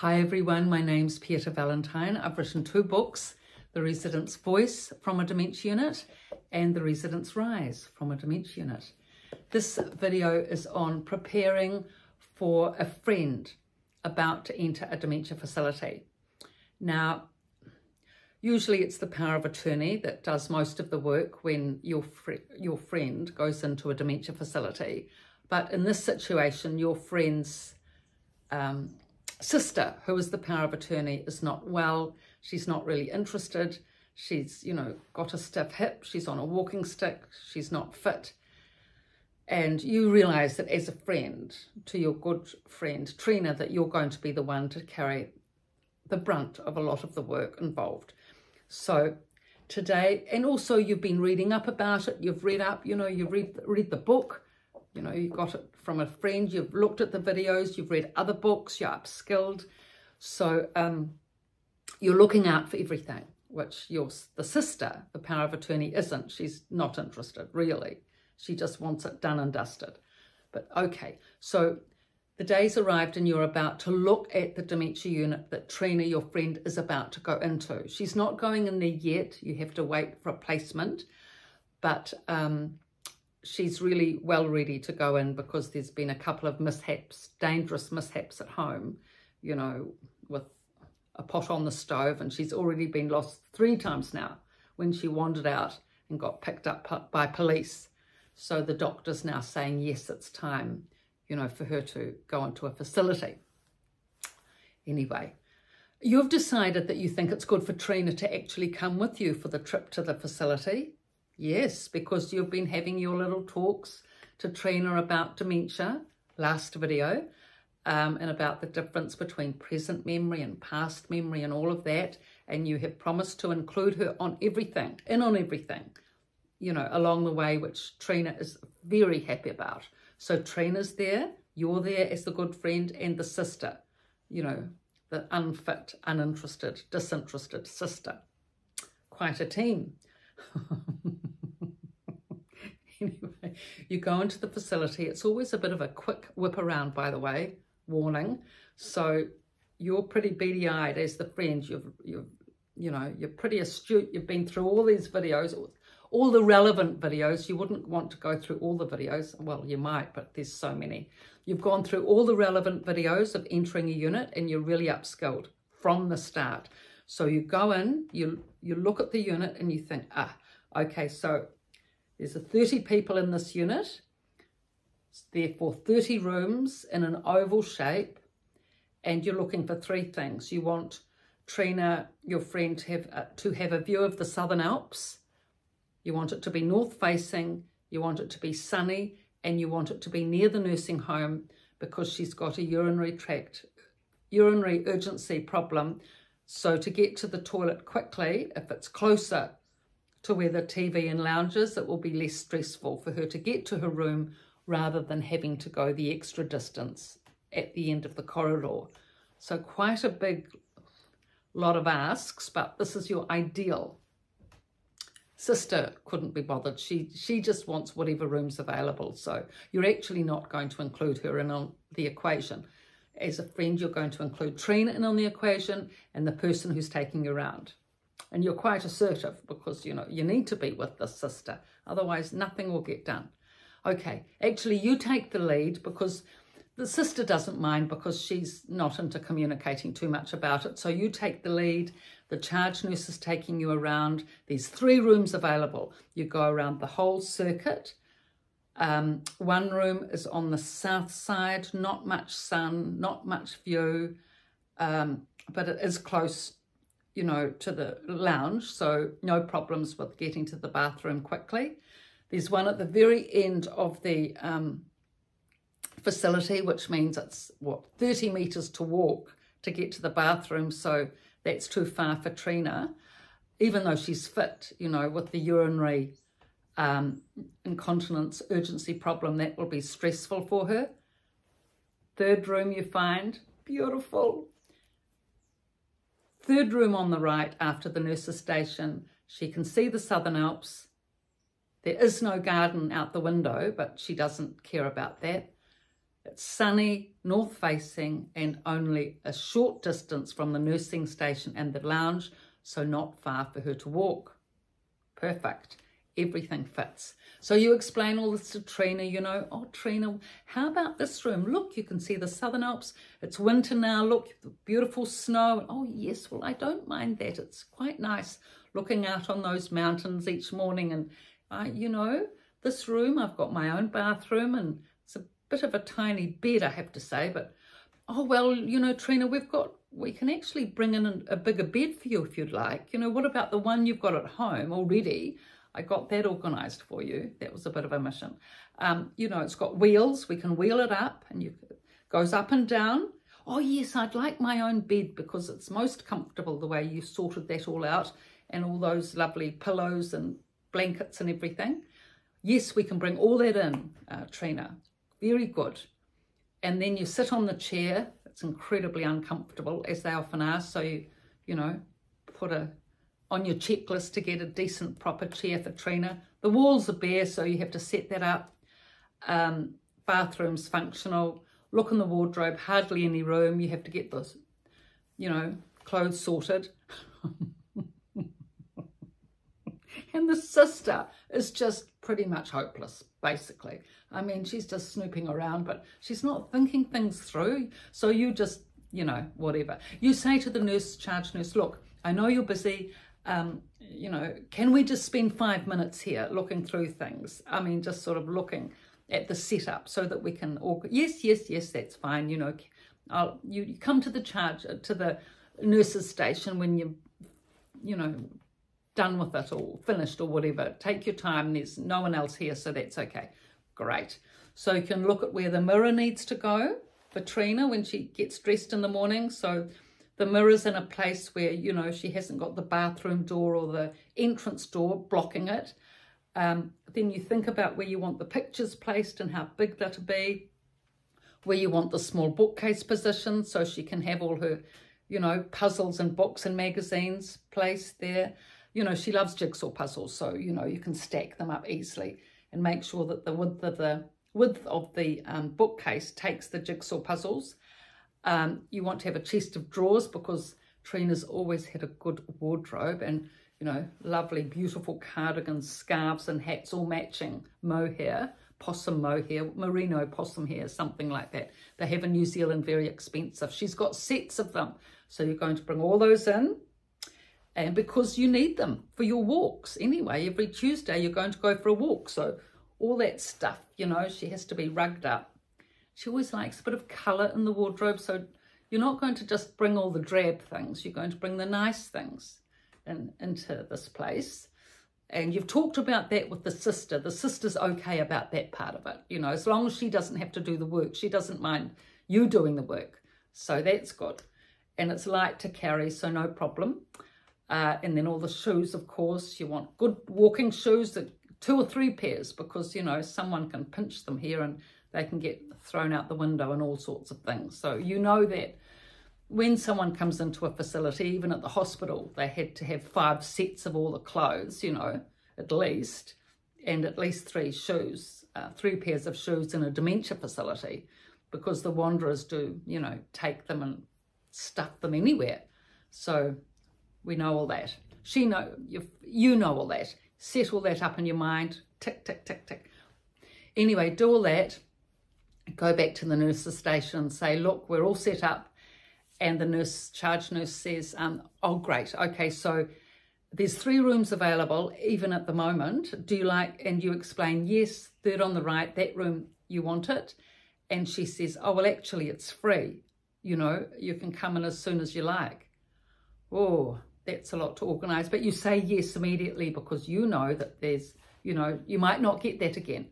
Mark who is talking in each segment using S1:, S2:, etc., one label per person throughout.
S1: Hi everyone, my name's Pieta Valentine. I've written 2 books, The Resident's Voice from a Dementia Unit and The Resident's Rise from a Dementia Unit. This video is on preparing for a friend about to enter a dementia facility. Now, usually it's the power of attorney that does most of the work when your friend goes into a dementia facility. But in this situation, your friend's sister, who is the power of attorney, is not well. She's not really interested. She's, got a stiff hip. She's on a walking stick. She's not fit. And you realise that as a friend to your good friend, Trina, that you're going to be the one to carry the brunt of a lot of the work involved. So today, and also you've been reading up about it. You've read up, you read the book. You got it from a friend, you've looked at the videos, you've read other books, you're upskilled. So you're looking out for everything, which the sister, the power of attorney, isn't. She's not interested, really. She just wants it done and dusted. But okay, so the day's arrived and you're about to look at the dementia unit that Trina, your friend, is about to go into. She's not going in there yet. You have to wait for a placement. But she's really well ready to go in because there's been a couple of mishaps, dangerous mishaps at home, with a pot on the stove, and she's already been lost 3 times now when she wandered out and got picked up by police. So the doctor's now saying, yes, it's time, for her to go into a facility. Anyway, you've decided that you think it's good for Trina to actually come with you for the trip to the facility. Yes, because you've been having your little talks to Trina about dementia, last video, and about the difference between present memory and past memory and all of that. And you have promised to include her on everything, along the way, which Trina is very happy about. So Trina's there, you're there as the good friend, and the sister, the unfit, uninterested, disinterested sister. Quite a team. Anyway, you go into the facility. It's always a bit of a quick whip around, by the way, warning. So you're pretty beady-eyed as the friend. You're pretty astute. You've been through all these videos, all the relevant videos. You wouldn't want to go through all the videos. Well, you might, but there's so many. You've gone through all the relevant videos of entering a unit, and you're really upskilled from the start. So you go in, you look at the unit, and you think, okay, so there's 30 people in this unit, therefore 30 rooms in an oval shape, and you're looking for 3 things. You want Trina, your friend, to have a view of the Southern Alps. You want it to be north-facing, you want it to be sunny, and you want it to be near the nursing home because she's got a urinary urgency problem. So to get to the toilet quickly, if it's closer to where the TV and lounge is, it will be less stressful for her to get to her room rather than having to go the extra distance at the end of the corridor. So quite a big lot of asks, but this is your ideal. Sister couldn't be bothered. She just wants whatever room's available. So you're actually not going to include her in on the equation. As a friend, you're going to include Trina in on the equation and the person who's taking you around. And you're quite assertive because, you need to be with this sister. Otherwise, nothing will get done. Okay, actually, you take the lead because the sister doesn't mind because she's not into communicating too much about it. So you take the lead. The charge nurse is taking you around. There's 3 rooms available. You go around the whole circuit. 1 room is on the south side, not much sun, not much view, but it is close, to the lounge, so no problems with getting to the bathroom quickly. There's one at the very end of the facility, which means it's, 30 metres to walk to get to the bathroom, so that's too far for Trina, even though she's fit, with the urinary incontinence urgency problem. That will be stressful for her. 3rd room you find, beautiful. 3rd room on the right after the nurse's station. She can see the Southern Alps. There is no garden out the window, but she doesn't care about that. It's sunny, north facing, and only a short distance from the nursing station and the lounge, so not far for her to walk. Perfect. Everything fits. So you explain all this to Trina, you know, oh, Trina, how about this room? Look, you can see the Southern Alps. It's winter now. Look, the beautiful snow. Oh, yes, well, I don't mind that. It's quite nice looking out on those mountains each morning. And, you know, this room, I've got my own bathroom, and it's a bit of a tiny bed, I have to say. But, oh, well, you know, Trina, we can actually bring in a bigger bed for you if you'd like. You know, what about the one you've got at home already? I got that organised for you. That was a bit of a mission. You know, it's got wheels. We can wheel it up, and it goes up and down. Oh, yes, I'd like my own bed because it's most comfortable the way you sorted that all out, and all those lovely pillows and blankets and everything. Yes, we can bring all that in, Trina. Very good. And then you sit on the chair. It's incredibly uncomfortable, as they often are. So you know, put on your checklist to get a decent proper chair for Trina. The walls are bare, so you have to set that up. Bathroom's functional. Look in the wardrobe, hardly any room. You have to get those, you know, clothes sorted. And the sister is just pretty much hopeless, basically. I mean, she's just snooping around, but she's not thinking things through. So you just, you know, whatever. You say to the nurse, charge nurse, look, I know you're busy. You know, can we just spend 5 minutes here looking through things? I mean, just sort of looking at the setup so that we can all, yes, that's fine. You know, you come to the nurse's station when you know, done with it or finished or whatever. Take your time. There's no one else here, so that's okay. Great. So you can look at where the mirror needs to go for Trina when she gets dressed in the morning. So the mirror's in a place where, you know, she hasn't got the bathroom door or the entrance door blocking it. Then you think about where you want the pictures placed and how big that'll be, where you want the small bookcase position so she can have all her, you know, puzzles and books and magazines placed there. You know, she loves jigsaw puzzles, so, you know, you can stack them up easily and make sure that the width of the bookcase takes the jigsaw puzzles. You want to have a chest of drawers because Trina's always had a good wardrobe, and, you know, lovely, beautiful cardigans, scarves and hats, all matching mohair, possum mohair, merino possum hair, something like that. They have in New Zealand, very expensive. She's got sets of them. So you're going to bring all those in, and because you need them for your walks anyway. Every Tuesday you're going to go for a walk. So all that stuff, you know, she has to be rugged up. She always likes a bit of colour in the wardrobe, so you're not going to just bring all the drab things. You're going to bring the nice things into this place. And you've talked about that with the sister. The sister's okay about that part of it, you know, as long as she doesn't have to do the work. She doesn't mind you doing the work, so that's good. And it's light to carry, so no problem. And then all the shoes, of course, you want good walking shoes, 2 or 3 pairs, because, you know, someone can pinch them here and they can get thrown out the window and all sorts of things. So you know that when someone comes into a facility, even at the hospital, they had to have 5 sets of all the clothes, you know, at least, and at least 3 shoes, 3 pairs of shoes in a dementia facility, because the wanderers do, you know, take them and stuff them anywhere. So we know all that. You know all that. Set all that up in your mind. Tick, tick, tick, tick. Anyway, do all that. Go back to the nurse's station and say, look, we're all set up. And the charge nurse says, oh, great. Okay, so there's 3 rooms available, even at the moment. Do you like, and you explain, yes, third on the right, that room, you want it. And she says, oh, well, actually, it's free. You know, you can come in as soon as you like. Oh, that's a lot to organise. But you say yes immediately because you know that there's, you know, you might not get that again.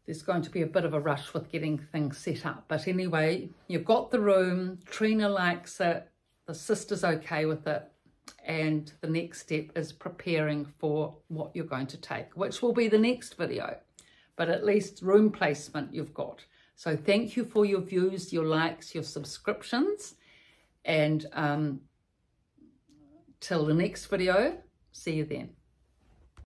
S1: There's going to be a bit of a rush with getting things set up. But anyway, you've got the room. Trina likes it. The sister's okay with it. And the next step is preparing for what you're going to take, which will be the next video. But at least room placement you've got. So thank you for your views, your likes, your subscriptions. And till the next video, see you then.